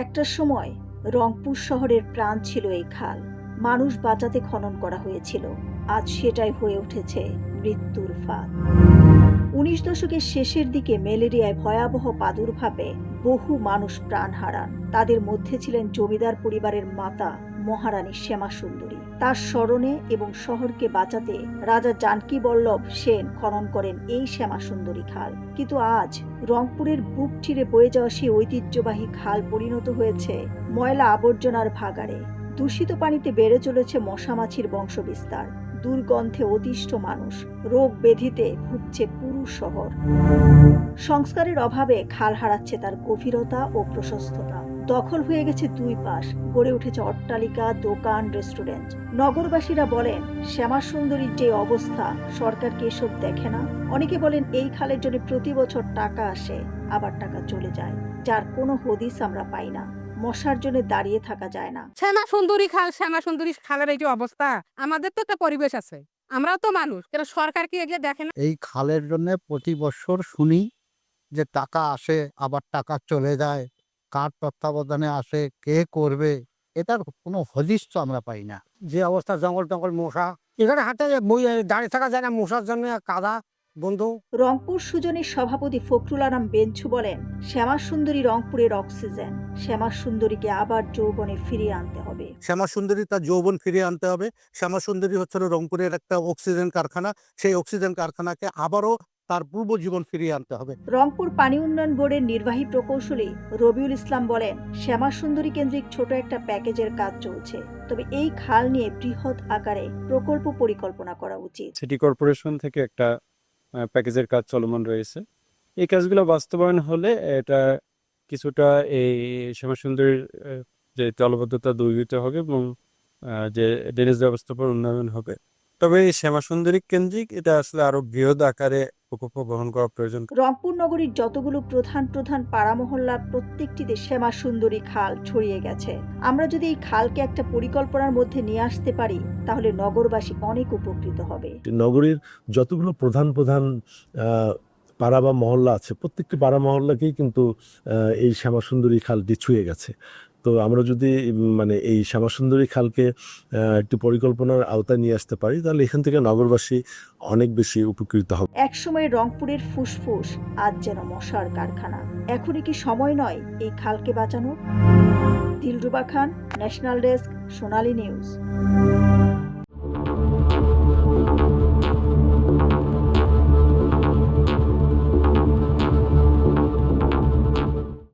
একটা সময় রংপুর শহরের প্রাণ ছিল এই খাল। মানুষ বাঁচাতে খনন করা হয়েছিল। আজ সেটাই হয়ে উঠেছে মৃত্যুর ফাঁদ। 19 দশকের শেষের দিকে ম্যালেরিয়ায় ভয়াবহ প্রাদুর্ভাবে বহু মানুষ প্রাণ হারান। তাদের মধ্যে ছিলেন জমিদার পরিবারের মাতা মহারানী শ্যামা সুন্দরী। তার স্মরণে এবং শহরকে বাঁচাতে রাজা জানকী বল্লভ সেন খনন করেন এই শ্যামা সুন্দরী খাল। কিন্তু আজ রংপুরের বুক চিরে বয়ে যাওয়া সেই ঐতিহ্যবাহী খাল পরিণত হয়েছে ময়লা আবর্জনার ভাগাড়ে। দূষিত পানিতে বেড়ে চলেছে মশামাছির বংশবিস্তার। দুর্গন্ধে অতিষ্ঠ মানুষ, রোগ ব্যাধিতে ভুগছে পুরো শহর। সংস্কারের অভাবে খাল হারাচ্ছে তার গভীরতা ও প্রশস্ততা। দখল হয়ে গেছে দুই পাশ, গড়ে উঠেছে অট্টালিকা, দোকান, রেস্টুরেন্ট। নগরবাসীরা বলেন শ্যামা সুন্দরীর যে অবস্থা, সরকার কি এসব দেখে না? অনেকে বলেন এই খালের জন্য প্রতি বছর টাকা আসে, আবার টাকা চলে যায়, যার কোনো হদিস আমরা পাই না। মশার জন্য দাঁড়িয়ে থাকা যায় না। শ্যামা সুন্দরী খালের এই যে অবস্থা, আমাদের তো একটা পরিবেশ আছে, আমরাও তো মানুষ, কেন সরকার কি এগিয়ে দেখে না? এই খালের জন্য প্রতি বছর শুনি যে টাকা আসে, আবার টাকা চলে যায়, কার তত্ত্বাবধানে আসে, কে করবে, এটার কোনো হদিস তো আমরা পাই না। যে অবস্থা, জঙ্গল টঙ্গল, মশা, এখানে হাতে দাঁড়িয়ে থাকা যায় না, মশার জন্য কাদা বন্ধু। রংপুর সুজনের সভাপতি ফখরুল আনাম বেঞ্চু বলেন, শ্যামা সুন্দরী রংপুরের অক্সিজেন। শ্যামা সুন্দরীকে আবার যৌবনে ফিরিয়ে আনতে হবে। শ্যামা সুন্দরী তার যৌবন ফিরিয়ে আনতে হবে। শ্যামা সুন্দরী হচ্ছে রংপুরের একটা অক্সিজেন কারখানা। সেই অক্সিজেন কারখানাকে আবারও তার পূর্ব জীবন ফিরিয়ে আনতে হবে। রংপুর পানি উন্নয়ন বোর্ডের নির্বাহী প্রকৌশলী রবিউল ইসলাম বলেন, শ্যামা সুন্দরী কেন্দ্রিক ছোট একটা প্যাকেজের কাজ চলছে, তবে এই খাল নিয়ে বৃহৎ আকারে প্রকল্প পরিকল্পনা করা উচিত। সিটি কর্পোরেশন থেকে একটা প্যাকেজের কাজ চলমান রয়েছে। এই কাজগুলো বাস্তবায়ন হলে এটা কিছুটা এই শ্যামা সুন্দরীর যে জলবদ্ধতা দূরীভূত হবে এবং যে ড্রেনেজ ব্যবস্থাপনার উন্নয়ন হবে। তবে এই শ্যামা সুন্দরী কেন্দ্রিক এটা আসলে আরো বৃহৎ আকারে প্রকল্প গ্রহণ করা প্রয়োজন। রংপুর নগরীর যতগুলো প্রধান পাড়া মহল্লার প্রত্যেকটিতে শ্যামা সুন্দরী খাল ছড়িয়ে গেছে। আমরা যদি এই খালকে একটা পরিকল্পনার মধ্যে নিয়ে আসতে পারি, তাহলে নগরবাসী অনেক উপকৃত হবে। নগরীর যতগুলো প্রধান পাড়া বা মহল্লা আছে, প্রত্যেকটি পাড়া মহল্লাকেই কিন্তু এই শ্যামাসুন্দরী খালটি ছুঁয়ে গেছে। তো আমরা যদি এই শ্যামাসুন্দরী খালকে একটি পরিকল্পনার আওতায় নিয়ে আসতে পারি, তাহলে এখান থেকে নগরবাসী অনেক বেশি উপকৃত হবে। একসময় রংপুরের ফুসফুস, আজ যেন মশার কারখানা। এখনই কি সময় নয় এই খালকে বাঁচানোর? দিলরুবা খান, ন্যাশনাল ডেস্ক, সোনালী নিউজ।